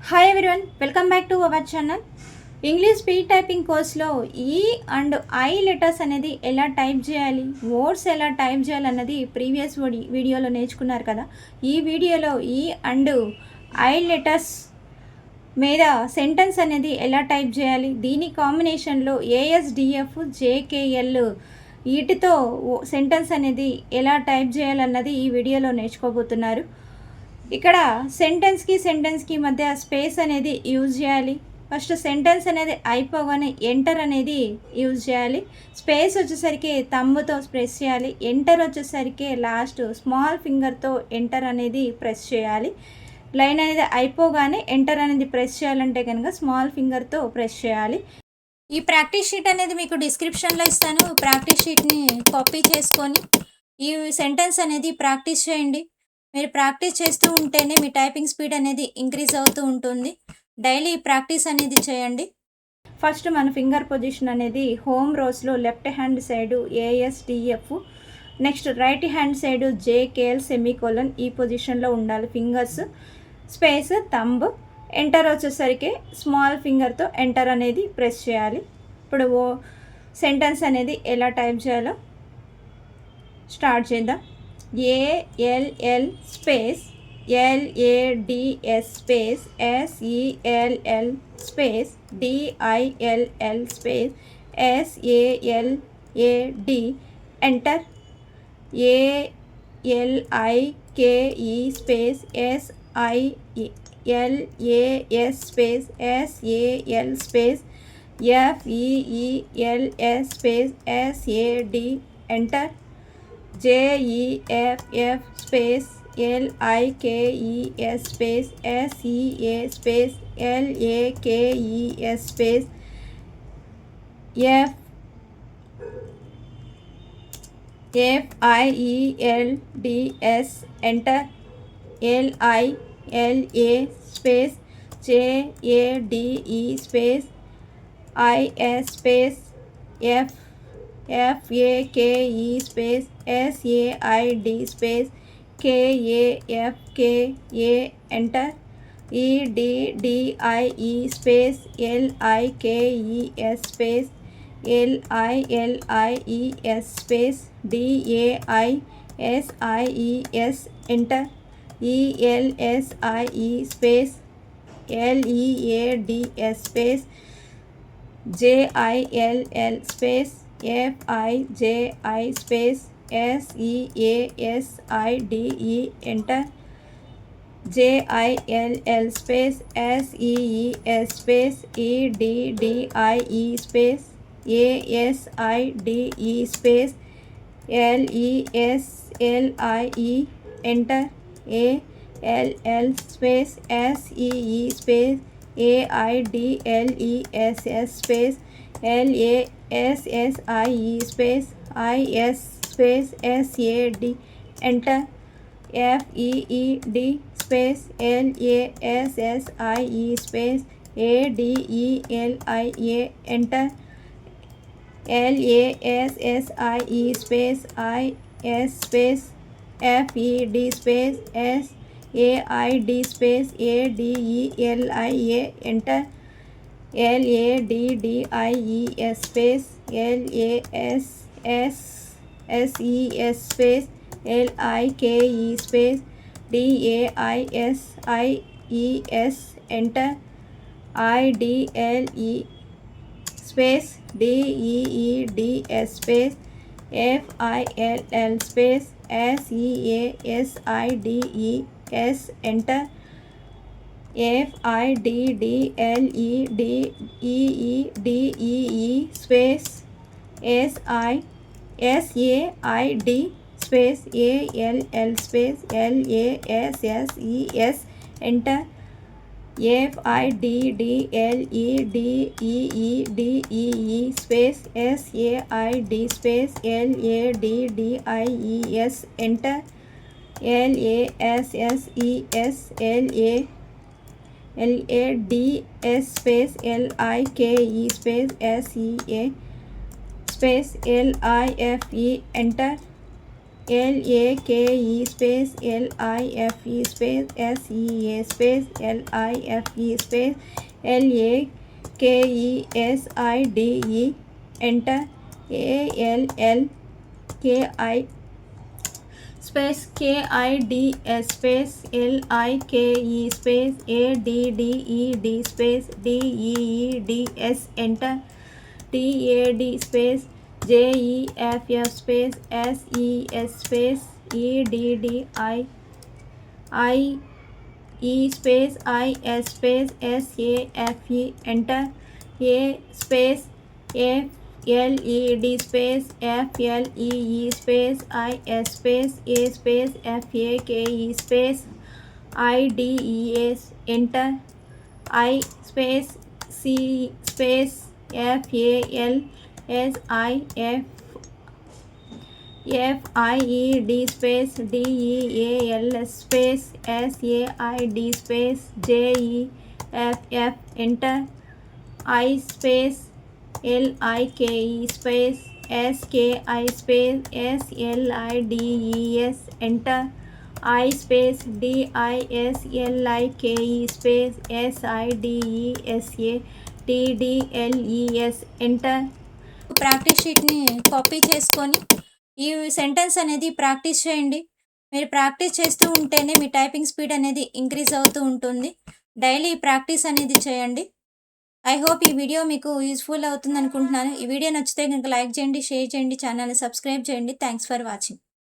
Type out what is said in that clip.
Hi everyone, welcome back to our channel. English speed typing కోర్స్లో ఈ and I letters అనేది ఎలా type చేయాలి, వర్డ్స్ ఎలా టైప్ చేయాలి అన్నది ప్రీవియస్ వీడియోలో నేర్చుకున్నారు కదా. ఈ వీడియోలో ఈ అండ్ ఐ లెటర్స్ మీద సెంటెన్స్ అనేది ఎలా టైప్ చేయాలి, దీని కాంబినేషన్లో ఏఎస్డిఎఫ్ జేకేఎల్ వీటితో సెంటెన్స్ అనేది ఎలా టైప్ చేయాలన్నది ఈ వీడియోలో నేర్చుకోబోతున్నారు. ఇక్కడ సెంటెన్స్కి మధ్య స్పేస్ అనేది యూజ్ చేయాలి. ఫస్ట్ సెంటెన్స్ అనేది అయిపోగానే ఎంటర్ అనేది యూజ్ చేయాలి. స్పేస్ వచ్చేసరికి తంబుతో ప్రెస్ చేయాలి. ఎంటర్ వచ్చేసరికి లాస్ట్ స్మాల్ ఫింగర్తో ఎంటర్ అనేది ప్రెస్ చేయాలి. లైన్ అనేది అయిపోగానే ఎంటర్ అనేది ప్రెస్ చేయాలంటే కనుక స్మాల్ ఫింగర్తో ప్రెస్ చేయాలి. ఈ ప్రాక్టీస్ షీట్ అనేది మీకు డిస్క్రిప్షన్లో ఇస్తాను. ప్రాక్టీస్ షీట్ని కాపీ చేసుకొని ఈ సెంటెన్స్ అనేది ప్రాక్టీస్ చేయండి. మీరు ప్రాక్టీస్ చేస్తూ ఉంటేనే మీ టైపింగ్ స్పీడ్ అనేది ఇంక్రీజ్ అవుతూ ఉంటుంది. డైలీ ప్రాక్టీస్ అనేది చేయండి. ఫస్ట్ మన ఫింగర్ పొజిషన్ అనేది హోమ్ రోస్లో left hand side A S D F, next right hand side J K L semicolon ఈ పొజిషన్లో ఉండాలి. ఫింగర్స్ స్పేస్ థంబ్ ఎంటర్ వచ్చేసరికి స్మాల్ ఫింగర్తో ఎంటర్ అనేది ప్రెస్ చేయాలి. ఇప్పుడు సెంటెన్స్ అనేది ఎలా టైప్ చేయాలో స్టార్ట్ చేద్దాం. A L L space L A D S space S E L L space D I L L space S A L A D enter. A L I K E space S I L A S space S A L space ఎఫ్ఈఈఎల్ఎస్ space S A D enter. JEFF space LIKES space SEA space LAKES space FIELDS enter. LILA space JADE space IS space FAKE space SAID space KAFKA enter. EDDIE space LIKES space LILIES space DAISIES enter. ELSIE space LEADS space JILL space FIJI space SEASIDE enter. JILL space SEES space EDDIE space ASIDE space LESLIE enter. ALL space SEE space AIDLESS space LASSIE space IS space SAD enter. FEED space LASSIE space ADELIA enter. LASSIE space IS space FED space SAID space ADELIA enter. LADDIES space LASSES space LIKE space DAISIES enter. IDLE space DEEDS space FILL space SEASIDES enter. FIDDLEDEEDEE space SAID space ALL space LASSES enter. FIDDLEDEEDEE space SAID space LADDIES enter. LASSES LADS space LIKE space SEA space LIFE enter. LAKE space LIFE space SEA space LIFE space LAKESIDE enter. ALLKI space KIDS space LIKE space ADDED space DEEDS enter. TAD space JEFF space SES space EDDI space IS space SAFE enter. A space FLED space FLEE space IS space A space FAKE space IDES enter. I space C space FALSIFIED space DEAL space SAID space JEFF enter. I space LIKE space SKI space SLIDES enter. I space DISLIKE space SIDESA enter. Practice షీట్ని copy చేసుకొని ఈ sentence అనేది practice చేయండి. మీరు practice చేస్తూ ఉంటేనే మీ typing speed అనేది ఇంక్రీజ్ అవుతూ ఉంటుంది. డైలీ ప్రాక్టీస్ అనేది చేయండి. ఐ హోప్ ఈ వీడియో మీకు యూస్ఫుల్ అవుతుంది అనుకుంటున్నాను. ఈ వీడియో నచ్చితే కనుక లైక్ చేయండి, షేర్ చేయండి, ఛానల్ని సబ్స్క్రైబ్ చేయండి. Thanks for watching.